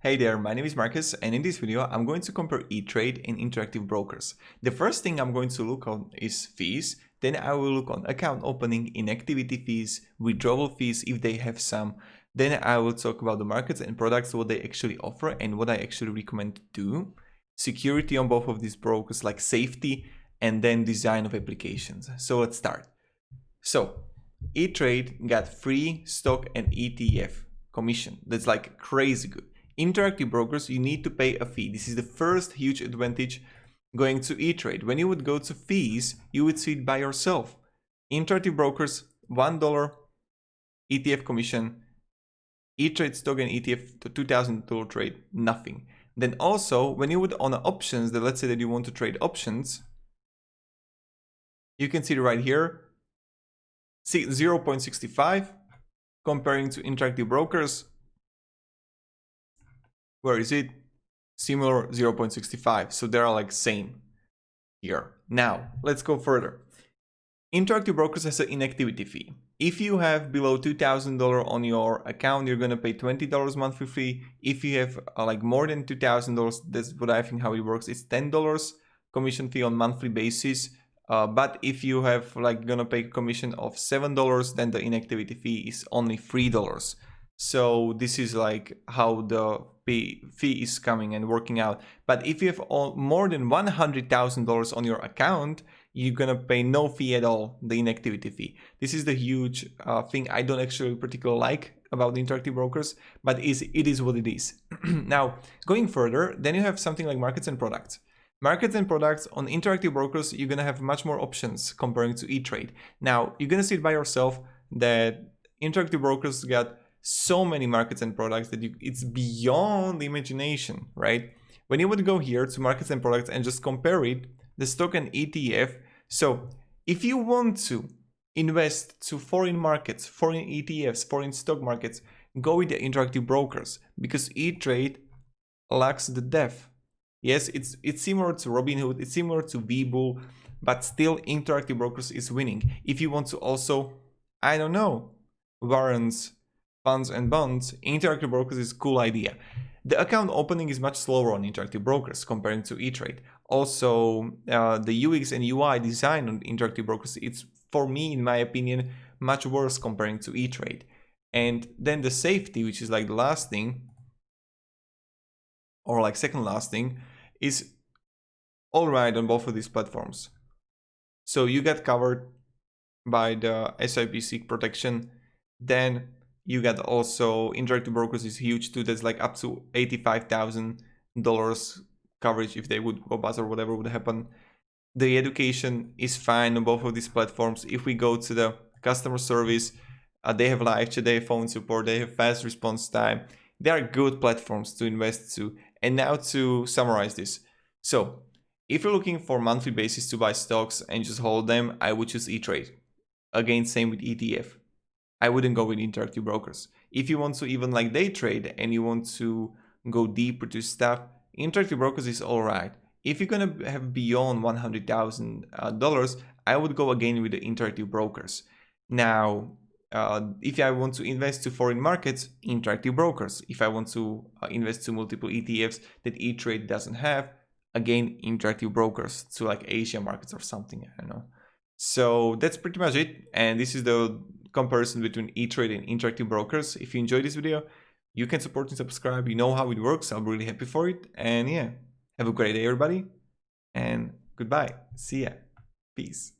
Hey there, my name is Marcus, and in this video I'm going to compare ETRADE and interactive brokers. The first thing I'm going to look on is fees, then I will look on account opening, inactivity fees, withdrawal fees if they have some, then I will talk about the markets and products, what they actually offer and what I actually recommend to do, security on both of these brokers like safety, and then design of applications. So let's start. So ETRADE got free stock and ETF commission. That's like crazy good. Interactive brokers, you need to pay a fee. This is the first huge advantage going to ETRADE. When you would go to fees, you would see it by yourself. Interactive brokers, $1 ETF commission. ETRADE stock and ETF, the $2,000 trade, nothing. Then also, when you would on options, that let's say that you want to trade options, you can see it right here, see 0.65 comparing to interactive brokers. Where is it? Similar 0.65. So they are like same here. Now, let's go further. Interactive brokers has an inactivity fee. If you have below $2,000 on your account, you're going to pay $20 monthly fee. If you have like more than $2,000, that's what I think how it works. It's $10 commission fee on monthly basis. But if you have like gonna pay commission of $7, then the inactivity fee is only $3. So this is like how the fee is coming and working out. But if you have more than $100,000 on your account, you're gonna pay no fee at all, the inactivity fee. This is the huge thing I don't actually particularly like about the interactive brokers, but it is what it is. Now, going further, then you have something like markets and products. Markets and products on interactive brokers, you're gonna have much more options comparing to ETRADE. Now, you're gonna see it by yourself that interactive brokers got so many markets and products that it's beyond the imagination, right? When you would go here to markets and products and just compare it, the stock and ETF. So if you want to invest to foreign markets, foreign ETFs, foreign stock markets, go with the interactive brokers because ETRADE lacks the depth. Yes, it's similar to Robinhood, it's similar to Webull, but still interactive brokers is winning. If you want to also, I don't know, warrants, funds and bonds, interactive brokers is a cool idea. The account opening is much slower on interactive brokers comparing to ETRADE. Also, the UX and UI design on interactive brokers, it's, for me, in my opinion, much worse comparing to ETRADE. And then the safety, which is like the last thing, or like second last thing, is all right on both of these platforms. So you get covered by the SIPC protection. Then you got also interactive brokers is huge too. That's like up to $85,000 coverage if they would go bust or whatever would happen. The education is fine on both of these platforms. If we go to the customer service, they have live chat, they have phone support, they have fast response time. They are good platforms to invest to. And now to summarize this. So if you're looking for monthly basis to buy stocks and just hold them, I would choose ETRADE. Again, same with ETF. I wouldn't go with interactive brokers. If you want to even like day trade and you want to go deeper to stuff, interactive brokers is all right. If you're gonna have beyond $100,000, I would go again with the interactive brokers. Now, if I want to invest to foreign markets, interactive brokers. If I want to invest to multiple ETFs that ETRADE doesn't have, again, interactive brokers to like Asia markets or something, I don't know. So that's pretty much it. And this is the comparison between ETRADE and interactive brokers. If you enjoyed this video, you can support and subscribe. You know how it works. I'm really happy for it. And yeah, have a great day, everybody. And goodbye. See ya. Peace.